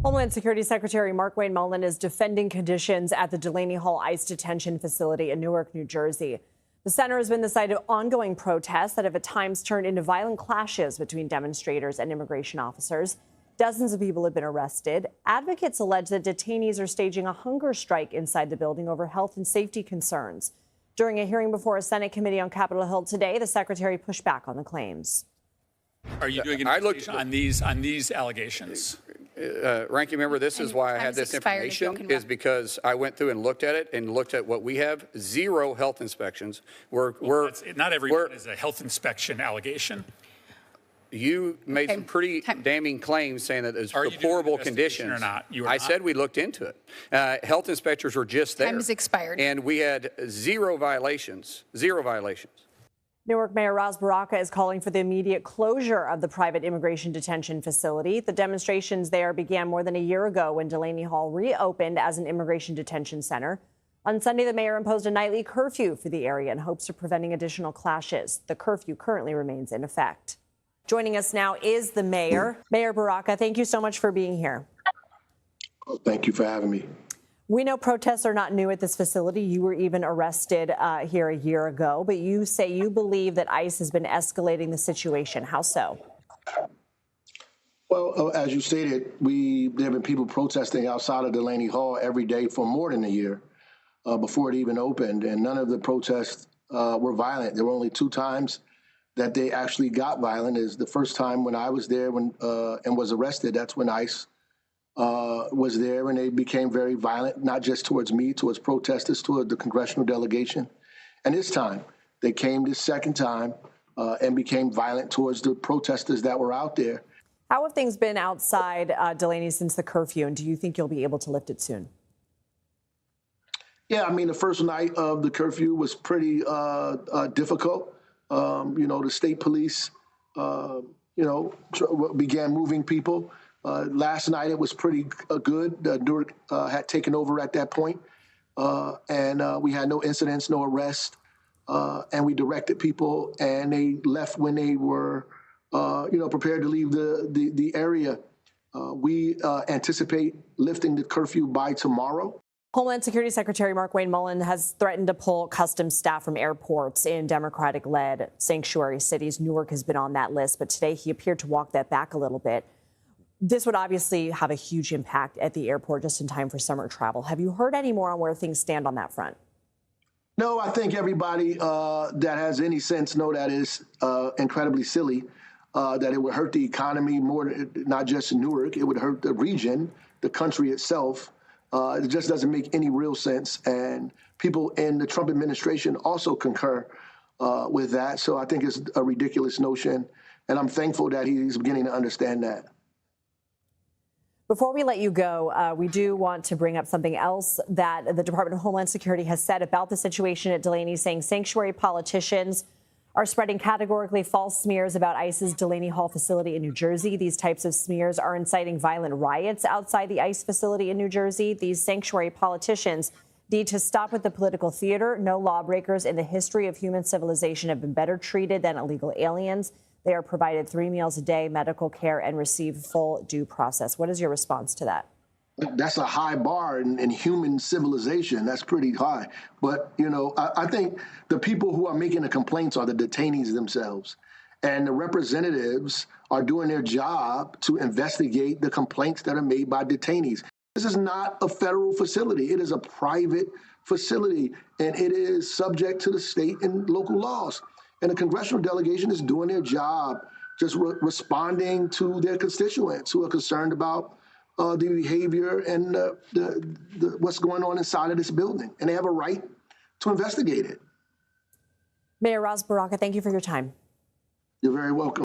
Homeland Security Secretary Markwayne Mullin is defending conditions at the Delaney Hall ICE detention facility in Newark, New Jersey. The center has been the site of ongoing protests that have at times turned into violent clashes between demonstrators and immigration officers. Dozens of people have been arrested. Advocates allege that detainees are staging a hunger strike inside the building over health and safety concerns. During a hearing before a Senate committee on Capitol Hill today, the secretary pushed back on the claims. Are you doing an investigation on these allegations? Ranking member, this is why I had this information, is because I went through and looked at it and looked at what we have. 0 health inspections. Not everyone is a health inspection allegation. You made some pretty damning claims saying that there's deplorable conditions. Or not? I said we looked into it. Health inspectors were just there. Time has expired. And we had 0 violations. 0 violations. Newark Mayor Ras Baraka is calling for the immediate closure of the private immigration detention facility. The demonstrations there began more than a year ago when Delaney Hall reopened as an immigration detention center. On Sunday, the mayor imposed a nightly curfew for the area in hopes of preventing additional clashes. The curfew currently remains in effect. Joining us now is the mayor. Mayor Baraka, thank you so much for being here. Oh, thank you for having me. We know protests are not new at this facility. You were even arrested here a year ago, but you say you believe that ICE has been escalating the situation. How so? Well, as you stated, there have been people protesting outside of Delaney Hall every day for more than a year before it even opened, and none of the protests were violent. There were only 2 times that they actually got violent. Is the first time when I was there and was arrested. That's when ICE was there, and they became very violent, not just towards me, towards protesters, toward the congressional delegation. And this time, they came this second time and became violent towards the protesters that were out there. How have things been outside Delaney since the curfew, and do you think you'll be able to lift it soon? Yeah, I mean, the first night of the curfew was pretty difficult. The state police, began moving people. Last night, it was pretty good. Newark had taken over at that point, and we had no incidents, no arrests, and we directed people, and they left when they were, prepared to leave the area. We anticipate lifting the curfew by tomorrow. Homeland Security Secretary Markwayne Mullin has threatened to pull customs staff from airports in Democratic-led sanctuary cities. Newark has been on that list, but today he appeared to walk that back a little bit. This would obviously have a huge impact at the airport just in time for summer travel. Have you heard any more on where things stand on that front? No, I think everybody that has any sense know that is incredibly silly, that it would hurt the economy more, not just in Newark. It would hurt the region, the country itself. It just doesn't make any real sense. And people in the Trump administration also concur with that. So I think it's a ridiculous notion. And I'm thankful that he's beginning to understand that. Before we let you go, we do want to bring up something else that the Department of Homeland Security has said about the situation at Delaney, saying sanctuary politicians are spreading categorically false smears about ICE's Delaney Hall facility in New Jersey. These types of smears are inciting violent riots outside the ICE facility in New Jersey. These sanctuary politicians need to stop with the political theater. No lawbreakers in the history of human civilization have been better treated than illegal aliens. They are provided 3 meals a day, medical care, and receive full due process. What is your response to that? That's a high bar in human civilization. That's pretty high. But, I think the people who are making the complaints are the detainees themselves. And the representatives are doing their job to investigate the complaints that are made by detainees. This is not a federal facility. It is a private facility, and it is subject to the state and local laws. And the congressional delegation is doing their job, just responding to their constituents who are concerned about the behavior and what's going on inside of this building. And they have a right to investigate it. Mayor Ras Baraka, thank you for your time. You're very welcome.